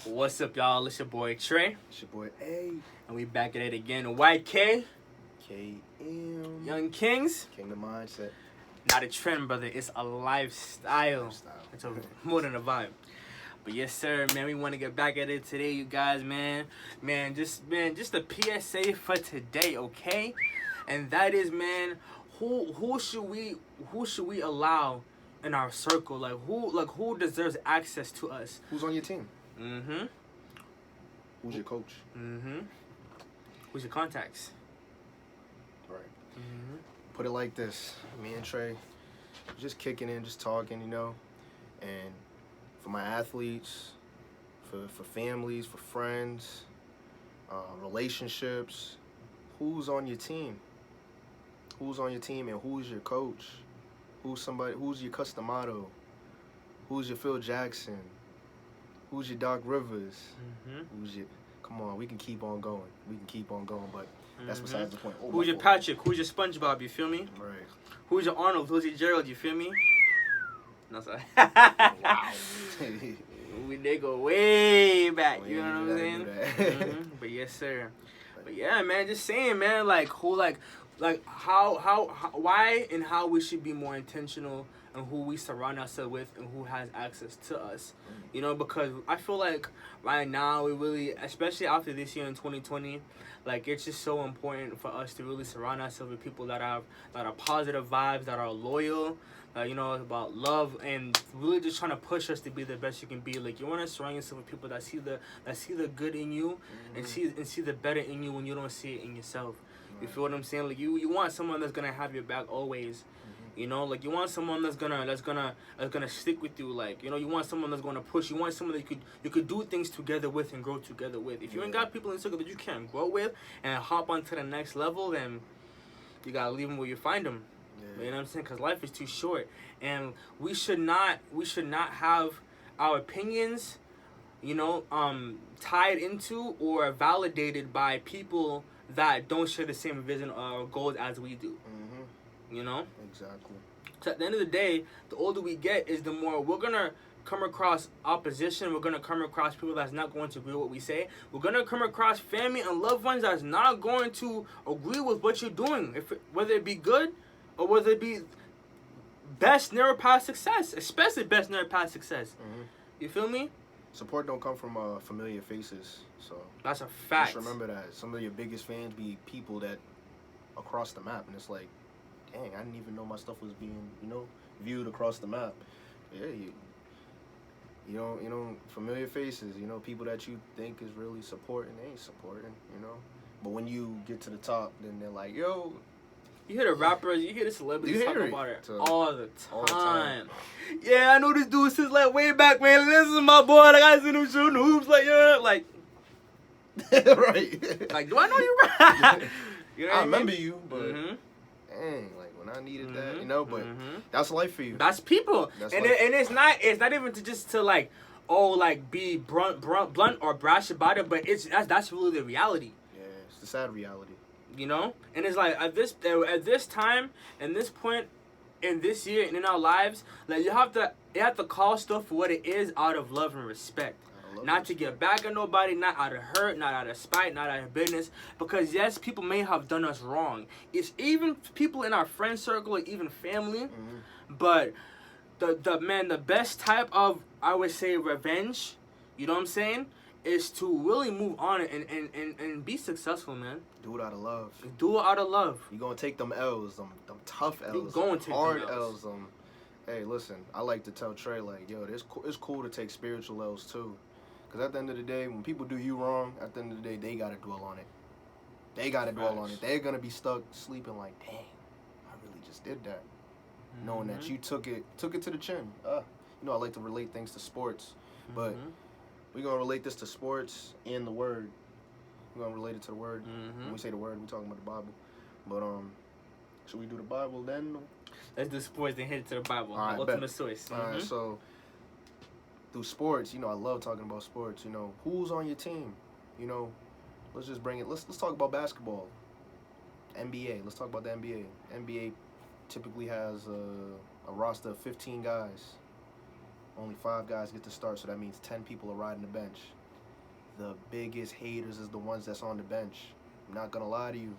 What's up, y'all? It's your boy Trey, It's your boy A. and we back at it again. Y.K.K.M. Young Kings. Kingdom Mindset. Not a trend, brother. It's a lifestyle. It's more than a vibe. But yes, sir, man. We want to get back at it today, you guys, man. Just a PSA for today, okay? And that is, man, who should we allow in our circle? Who deserves access to us? Who's on your team? Mm-hmm. Who's your coach? Mm-hmm. Who's your contacts? Right. Mm-hmm. Put it like this. Me and Trey, just kicking in, just talking, And for my athletes, for families, for friends, relationships, who's on your team? Who's on your team and who's your coach? Who's your Customado? Who's your Phil Jackson? Who's your Doc Rivers? Mm-hmm. Come on, we can keep on going. But that's besides the point. Who's your Patrick? Who's your SpongeBob? You feel me? Right. Who's your Arnold? Who's your Gerald? You feel me? No, sorry. Wow. They go way back. Well, You know what I'm saying? Mm-hmm. But yes, sir. But yeah, man. Just saying, man. Why and how we should be more intentional on who we surround ourselves with and who has access to us. Because I feel like right now we really, especially after this year in 2020, it's just so important for us to really surround ourselves with people that are positive vibes, that are loyal, about love, and really just trying to push us to be the best you can be. You want to surround yourself with people that see the good in you, and see the better in you when you don't see it in yourself. You feel what I'm saying? You want someone that's gonna have your back always. You want someone that's gonna stick with you. You want someone that's gonna push. You want someone that you could do things together with and grow together with. If you ain't got people in the circle that you can't grow with and hop on to the next level, then you gotta leave them where you find them. You know what I'm saying? Because life is too short, and we should not have our opinions, tied into or validated by people that don't share the same vision or goals as we do. Exactly. So at the end of the day, the older we get is the more we're going to come across opposition. We're going to come across people that's not going to agree with what we say. We're going to come across family and loved ones that's not going to agree with what you're doing, whether it be good or whether it be best never past success, especially best never past success. You feel me? Support don't come from familiar faces, so that's a fact. Just remember that some of your biggest fans be people that across the map, and it's like, dang, I didn't even know my stuff was being, viewed across the map. Yeah, familiar faces, people that you think is really supporting, they ain't supporting, But when you get to the top, then they're like, yo. You hear the rappers, you hear the celebrities talk about it all the time. All Yeah, I know this dude since way back, man. This is my boy. I seen him shooting hoops, right. Do I know you right? I remember you, but dang, when I needed that, but that's life for you. That's people. And it's not even to be blunt or brash about it, but that's really the reality. Yeah, it's the sad reality. And it's at this time and this point in this year and in our lives, you have to call stuff for what it is out of love and respect. Not to get back at nobody, not out of hurt, not out of spite, not out of business. Because yes, people may have done us wrong. It's even people in our friend circle or even family. But the best type of, I would say, revenge, you know what I'm saying, is to really move on and be successful, man. Do it out of love. Do it out of love. You're going to take them L's, them tough L's. You're going to take hard them L's. Hey, listen, I like to tell Trey, it's cool to take spiritual L's, too. Because at the end of the day, when people do you wrong, at the end of the day, they got to dwell on it. They're going to be stuck sleeping like, dang, I really just did that. Knowing that you took it to the chin. I like to relate things to sports. But we're going to relate this to sports and the word. We're going to relate it to the word. When we say the word, we're talking about the Bible. But should we do the Bible then? Let's do sports and hit it to the Bible. All right, ultimate source. All right, so through sports, I love talking about sports. Who's on your team? Let's just bring it. Let's talk about basketball. NBA. Let's talk about the NBA. NBA typically has a roster of 15 guys. Only 5 guys get to start, so that means 10 people are riding the bench. the biggest haters is the ones that's on the bench. I'm not gonna lie to you.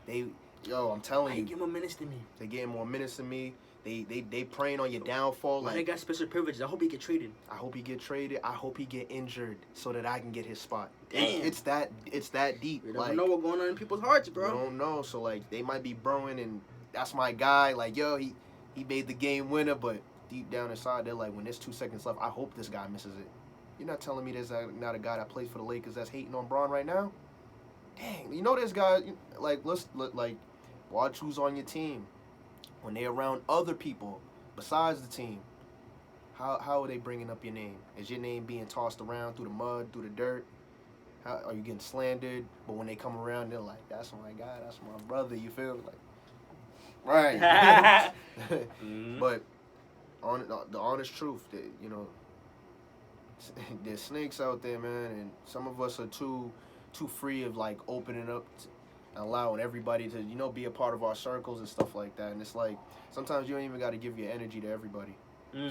I'm telling Why you, you get more minutes than me? they getting more minutes than me. They preying on your downfall. Why Like, they got special privileges? I hope he get traded. I hope he get traded. I hope he get injured so that I can get his spot. Damn. It's that deep. You never Like, know what's going on in people's hearts, you bro. don't know. So like they might be broing, and that's my guy. Like, yo, he made the game winner, but deep down inside they're like, when there's 2 seconds left, I hope this guy misses it. You're not telling me there's not a guy that plays for the Lakers that's hating on Braun right now? Dang, you know this guy. Like, let's like watch who's on your team when they're around other people besides the team. How are they bringing up your name? Is your name being tossed around through the mud, through the dirt? How are you getting slandered? But when they come around, they're like, "That's my guy. That's my brother." You feel me? Like, right? Mm-hmm. But the honest truth, that there's snakes out there, man, and some of us are too free of like opening up, and allowing everybody to be a part of our circles and stuff like that. And it's like sometimes you don't even got to give your energy to everybody.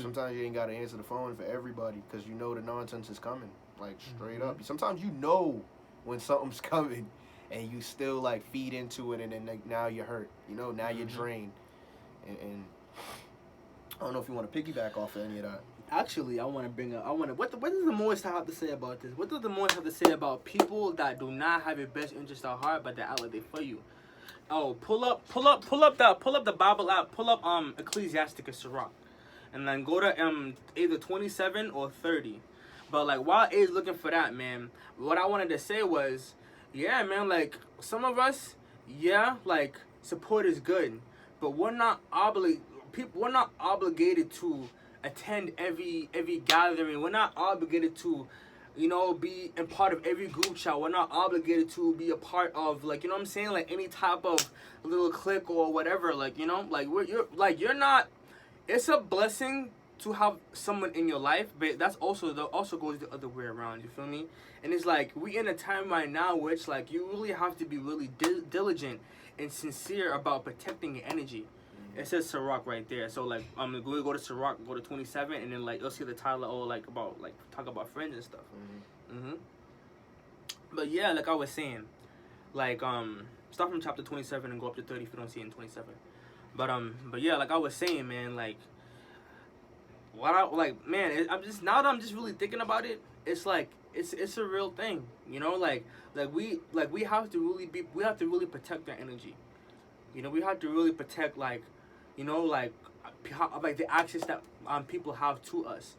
Sometimes you ain't got to answer the phone for everybody because the nonsense is coming, like straight up. Sometimes when something's coming, and you still like feed into it, and then like, now you're hurt. Now you're drained, and I don't know if you want to piggyback off of any of that. Actually, what does the Morris have to say about this? What does the Morris have to say about people that do not have your best interest at heart, but they're out like they for you? Oh, pull up the Bible app. Pull up Ecclesiastes or Sirach, and then go to either 27 or 30. But like while A's looking for that, man, what I wanted to say was, yeah, man, like some of us, yeah, like support is good, but we're not obligated to attend every gathering. We're not obligated to, be a part of every group chat. We're not obligated to be a part of, like, what I'm saying, like any type of little clique or whatever. Like, like you're not. It's a blessing to have someone in your life, but that's also goes the other way around. You feel me? And it's like we in a time right now where it's like you really have to be really diligent and sincere about protecting your energy. It says Sirach right there. So like we go to Sirach, go to 27, and then like you'll see the title like about like talk about friends and stuff. But yeah, like I was saying, like start from chapter 27 and go up to 30 if you don't see it in 27. But yeah, like I was saying, man, like I'm just now that I'm just really thinking about it, it's like it's a real thing, like we have to really protect our energy. We have to really protect like the access that people have to us,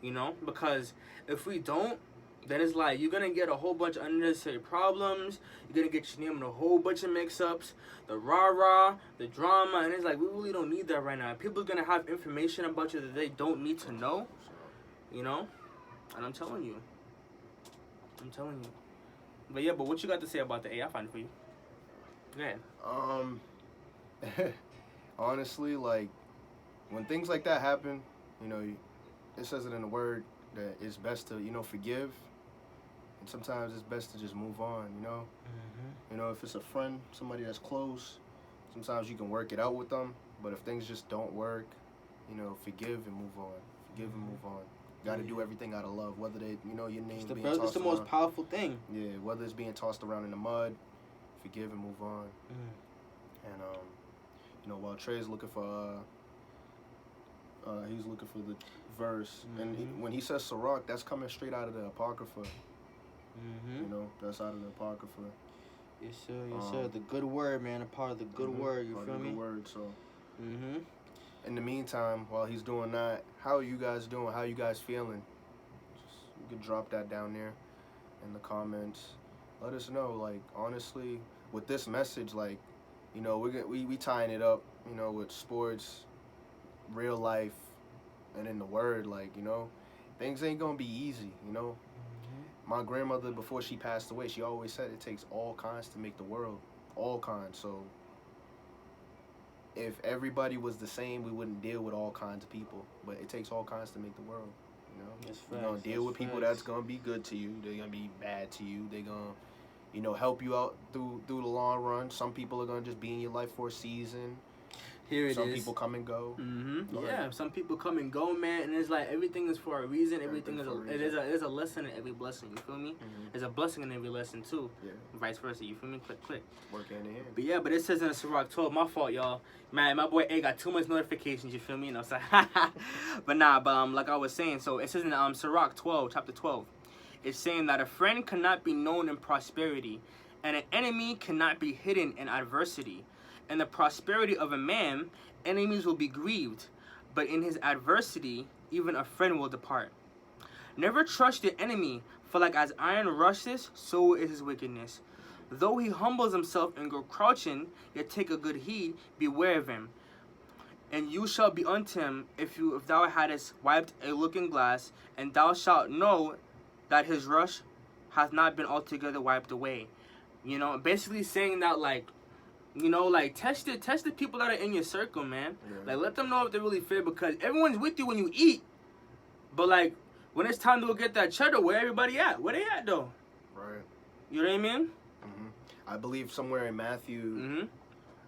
because if we don't, then it's like you're gonna get a whole bunch of unnecessary problems. You're gonna get your name in a whole bunch of mix-ups, the rah-rah, the drama, and it's like we really don't need that right now. People are gonna have information about you that they don't need to know, and I'm telling you. But yeah, but what you got to say about the AI? I find it for you. Go ahead. Honestly, like when things like that happen, it says it in the word that it's best to forgive, and sometimes it's best to just move on. If it's a friend, somebody that's close, sometimes you can work it out with them. But if things just don't work, forgive and move on. Got to do everything out of love, whether your name being tossed around. It's the most powerful thing. Yeah, whether it's being tossed around in the mud, forgive and move on. And while Trey's looking for, he's looking for the verse, and when he says Sirach, that's coming straight out of the Apocrypha. That's out of the Apocrypha. Yes, sir. Yes, sir. The good word, man. A part of the good word. You feel me? Good word. So. In the meantime, while he's doing that, how are you guys doing? How are you guys feeling? You can drop that down there in the comments. Let us know. Like honestly, with this message, like we tying it up, with sports, real life, and in the word, like things ain't gonna be easy. My grandmother, before she passed away, she always said it takes all kinds to make the world, all kinds. So if everybody was the same, we wouldn't deal with all kinds of people. But it takes all kinds to make the world. You're gonna deal with people that's gonna be good to you. They're gonna be bad to you. They're gonna help you out through the long run. Some people are gonna just be in your life for a season. Here it Some is. people come and go. Yeah, some people come and go, man, and it's like everything is for a reason. Everything is for a reason. it is a lesson in every blessing. You feel me? There's a blessing in every lesson too. Yeah. Vice versa. You feel me? Click. Work hand in hand. But yeah, but it says in the Sirach 12. My fault, y'all. Man, my boy A got too much notifications. You feel me? You know, so but like I was saying, so it says in Sirach 12, chapter 12. It's saying that a friend cannot be known in prosperity, and an enemy cannot be hidden in adversity. In the prosperity of a man, enemies will be grieved, but in his adversity, even a friend will depart. Never trust your enemy, for like as iron rushes, so is his wickedness. Though he humbles himself and go crouching, yet take a good heed, beware of him. And you shall be unto him if thou hadst wiped a looking glass, and thou shalt know that his rush hath not been altogether wiped away. You know, basically saying that like, you know, like test the people that are in your circle, man. Yeah. Like let them know if they're really fair, because everyone's with you when you eat, but like when it's time to go get that cheddar, where everybody at? Where they at though? Right. You know what I mean? I believe somewhere in Matthew.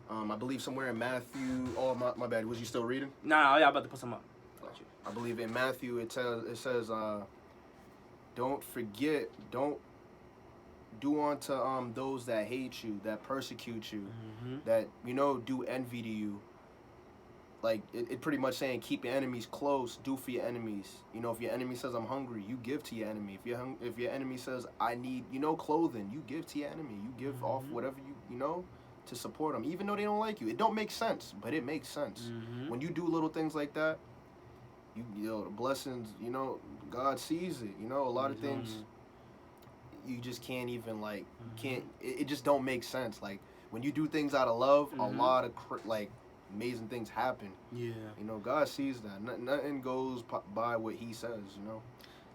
I believe somewhere in Matthew. Oh my bad. Was you still reading? Nah, yeah, I'm about to put some up. I believe in Matthew it says don't forget, don't do unto those that hate you, that persecute you, that do envy to you. Like it pretty much saying keep your enemies close, do for your enemies. You know, if your enemy says I'm hungry, you give to your enemy. If your enemy says I need clothing, you give to your enemy. You give off whatever you to support them, even though they don't like you. It don't make sense, but it makes sense. When you do little things like that, the blessings. God sees it. A lot of things you just can't even it just don't make sense. Like when you do things out of love, a lot of amazing things happen. Yeah. God sees that. Nothing goes by what He says.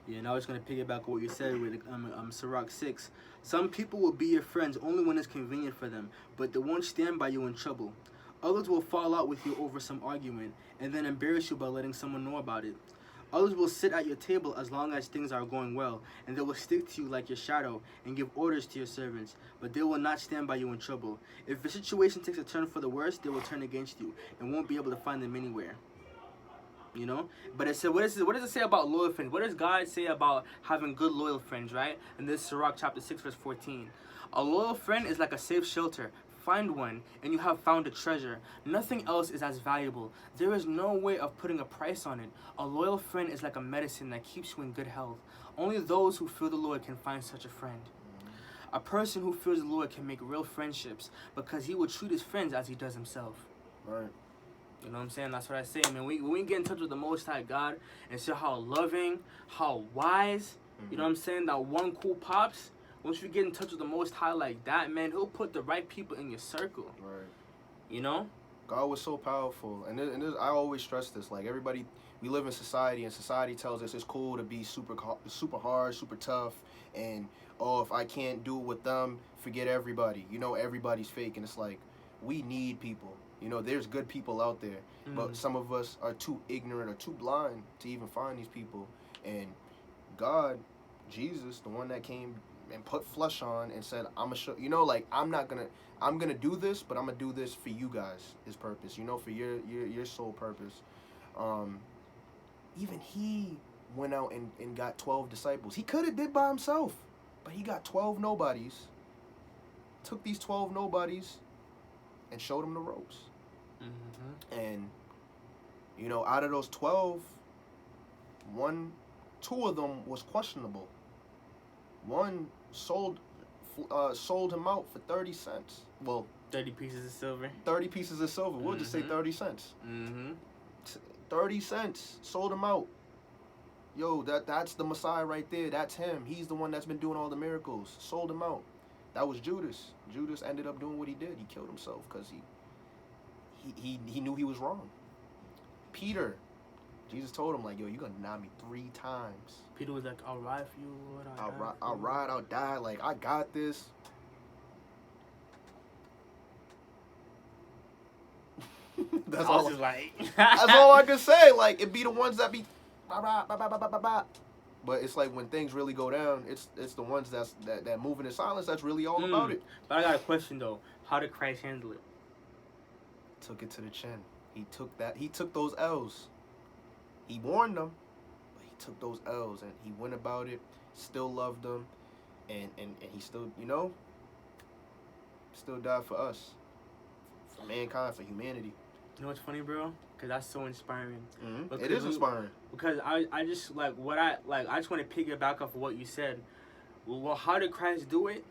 Yeah, and I was gonna piggyback on what you said with Sirach 6. Some people will be your friends only when it's convenient for them, but they won't stand by you in trouble. Others will fall out with you over some argument, and then embarrass you by letting someone know about it. Others will sit at your table as long as things are going well, and they will stick to you like your shadow and give orders to your servants, but they will not stand by you in trouble. If the situation takes a turn for the worse, they will turn against you and won't be able to find them anywhere. But it said, what does it say about loyal friends? What does God say about having good loyal friends, right? In this Sirach chapter 6 verse 14. A loyal friend is like a safe shelter. Find one, and you have found a treasure. Nothing else is as valuable. There is no way of putting a price on it. A loyal friend is like a medicine that keeps you in good health. Only those who fear the Lord can find such a friend. A person who fears the Lord can make real friendships because he will treat his friends as he does himself. Right. You know what I'm saying? That's what I say, man. When we get in touch with the Most High God and see how loving, how wise, you know what I'm saying, that one cool pops, once you get in touch with the Most High like that, man, He'll put the right people in your circle. Right. God was so powerful. And I always stress this. Like, everybody, we live in society, and society tells us it's cool to be super hard, super tough, and, if I can't do it with them, forget everybody. Everybody's fake. And it's like, we need people. There's good people out there, but some of us are too ignorant or too blind to even find these people. And God, Jesus, the one that came and put flesh on and said, I'm gonna show, I'm gonna do this, but I'm gonna do this for you guys, His purpose, for your sole purpose. Even He went out and got 12 disciples. He could have did by Himself, but He got 12 nobodies, took these 12 nobodies and showed them the ropes. And out of those 12, two of them was questionable. One sold him out for 30 cents. Well, 30 pieces of silver. 30 pieces of silver. We'll just say 30 cents. 30 cents. Sold him out. Yo, that's the Messiah right there. That's Him. He's the one that's been doing all the miracles. Sold him out. That was Judas. Judas ended up doing what he did. He killed himself because he knew he was wrong. Peter, Jesus told him, yo, you're going to deny me 3 times. Peter was like, I'll ride for you, Lord. I'll ride, I'll die. I got this. That's all I can say. It be the ones that be but it's like when things really go down, it's the ones that moving in silence that's really all about it. But I got a question though. How did Christ handle it? took it to the chin. He took those L's. He warned them, but he took those L's and he went about it, still loved them, and he still, still died for us, for mankind, for humanity. You know what's funny, bro? Because that's so inspiring. Mm-hmm. It is inspiring. Because I just, like, I just want to piggyback off of what you said. Well, how did Christ do it?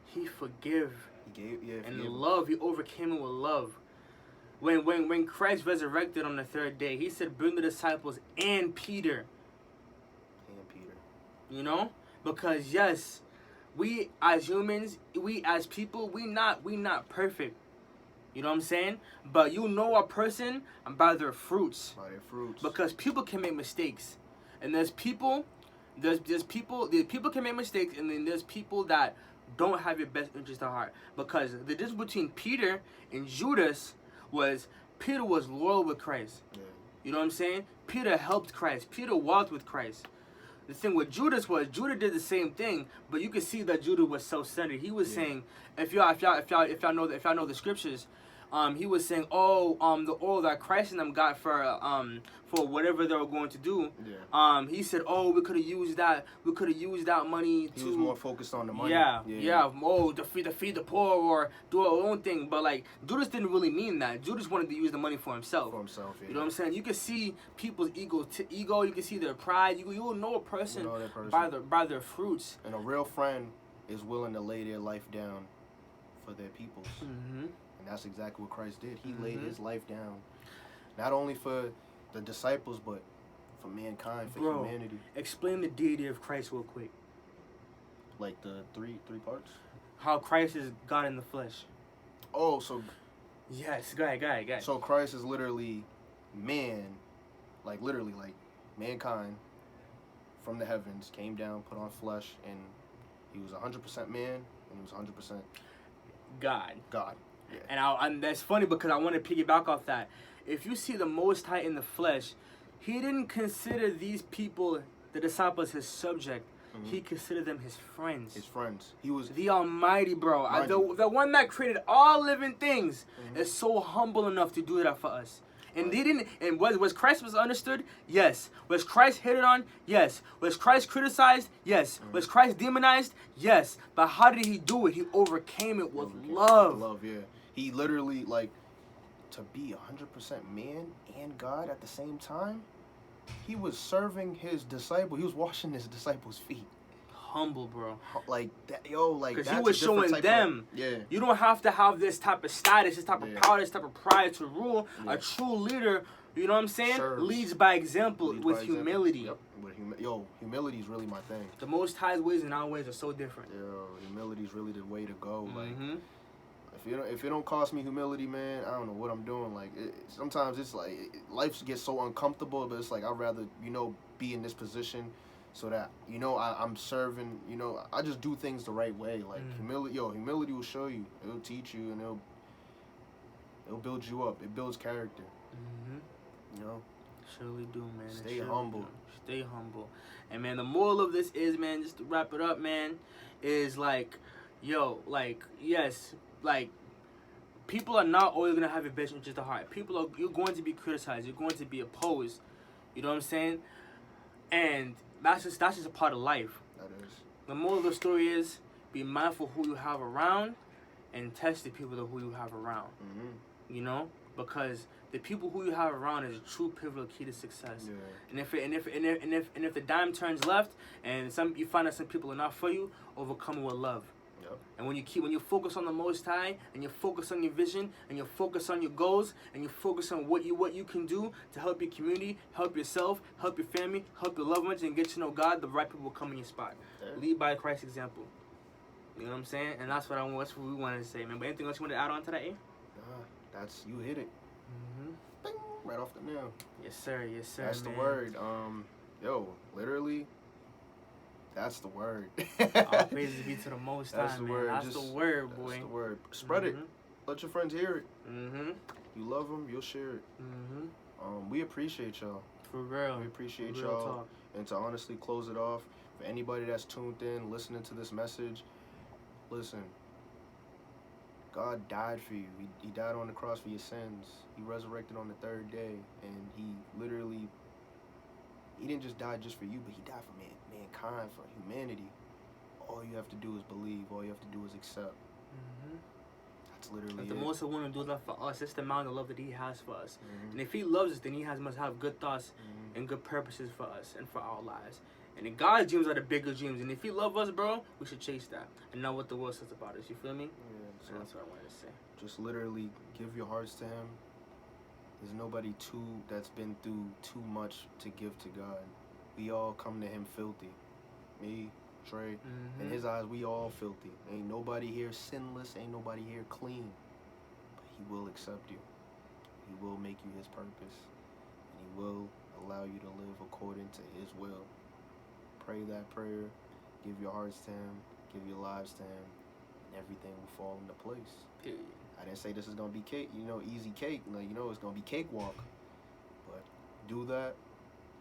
He forgave. And love. He overcame it with love. When Christ resurrected on the third day, he said, bring the disciples and Peter. You know? Because, yes, we as humans, we as people, we not perfect. You know what I'm saying? But you know a person by their fruits. By their fruits. Because people can make mistakes. And there's people can make mistakes, and then there's people that don't have your best interest at heart. Because the difference between Peter and Judas was Peter was loyal with Christ. Yeah. You know what I'm saying? Peter helped Christ. Peter walked with Christ. The thing with Judas was Judas did the same thing, but you could see that Judas was self-centered. He was saying, if y'all know the scriptures, he was saying, the oil that Christ and them got for whatever they were going to do. Yeah. He said, we could have used that. We could have used that money to. He was more focused on the money. Yeah. To feed the poor or do our own thing. But like Judas didn't really mean that. Judas wanted to use the money for himself. Yeah. You know what I'm saying? You can see people's ego. You can see their pride. You will know a person, by their fruits. And a real friend is willing to lay their life down for their peoples. Mm-hmm. And that's exactly what Christ did. He laid his life down, not only for the disciples, but for mankind, for humanity. Explain the deity of Christ real quick. Like the three parts? How Christ is God in the flesh. Oh, so... Yes, go ahead. So Christ is literally man, like literally, like mankind from the heavens came down, put on flesh, and he was 100% man, and he was 100% God. Yeah. And that's funny because I want to piggyback off that. If you see the Most High in the flesh, he didn't consider these people, the disciples, his subject. Mm-hmm. He considered them his friends. He was the Almighty, bro. The one that created all living things is so humble enough to do that for us. And they didn't. And was Christ understood? Yes. Was Christ hated on? Yes. Was Christ criticized? Yes. Was Christ demonized? Yes. But how did he do it? He overcame it with love. Love, yeah. He literally, like, to be 100% man and God at the same time, he was serving his disciple. He was washing his disciples' feet. Humble, bro. Like that, like because he was showing them. You don't have to have this type of status, this type of power, this type of pride to rule. A true leader, you know what I'm saying, leads by example with humility. Yep. Humility is really my thing. The Most High's ways and our ways are so different. Humility is really the way to go. Like, if it don't cost me humility, man, I don't know what I'm doing. Like, sometimes it's like life gets so uncomfortable, but it's like I'd rather be in this position so that I'm serving. I just do things the right way. Like humility will show you. It'll teach you, and it'll build you up. It builds character. Surely do, man. Stay humble. Stay humble. And man, the moral of this is, man, just to wrap it up, man, is like, yes. Like, people are not always going to have your best interest at heart. You're going to be criticized. You're going to be opposed. You know what I'm saying? And that's just a part of life. That is. The moral of the story is, be mindful who you have around and test the people who you have around. Mm-hmm. Because the people who you have around is a true pivotal key to success. Yeah. And if the dime turns left and you find that some people are not for you, overcome it with love. And when you focus on the Most High, and you focus on your vision, and you focus on your goals, and you focus on what you can do to help your community, help yourself, help your family, help your loved ones, and get to know God, the right people will come in your spot. Lead by Christ's example. You know what I'm saying? And that's what we wanted to say, man. But anything else you want to add on to that, eh? You hit it. Bing, right off the nail. Yes, sir. That's man. The word. Literally. That's the word. All praises be to the Most High, man. Word. That's the word, boy. That's the word. Spread it. Let your friends hear it. You love them, you'll share it. We appreciate y'all. For real. We appreciate y'all. Talk. And to honestly close it off, for anybody that's tuned in, listening to this message, listen. God died for you. He died on the cross for your sins. He resurrected on the third day, and he literally, he didn't just die just for you, but he died for mankind, for humanity. All you have to do is believe. All you have to do is accept. Mm-hmm. That's literally If the it. Most High want to do that for us, it's the amount of love that He has for us. Mm-hmm. And if He loves us, then He must have good thoughts Mm-hmm. and good purposes for us and for our lives. And then God's dreams are the bigger dreams. And if He loves us, bro, we should chase that and know what the world says about us. You feel me? Yeah, So that's what I wanted to say. just literally give your hearts to him. There's nobody that's been through too much to give to God. We all come to him filthy. Me, Trey, Mm-hmm. in his eyes, we all filthy. Ain't nobody here sinless. Ain't nobody here clean. But he will accept you. He will make you his purpose. And he will allow you to live according to his will. Pray that prayer. Give your hearts to him. Give your lives to him. And everything will fall into place. Period. I didn't say this is gonna be cake, easy cake. It's gonna be cakewalk. But do that,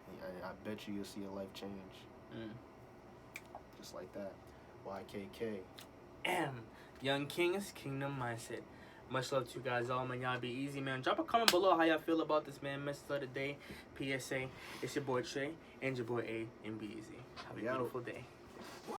and I bet you'll see a life change. Just like that. Y.K.K.M. Young Kings, Kingdom Mindset. Much love to you guys all, man. Y'all be easy, man. Drop a comment below how y'all feel about this, man. Message of the day, PSA. It's your boy Trey and your boy A, and be easy. Have a beautiful day.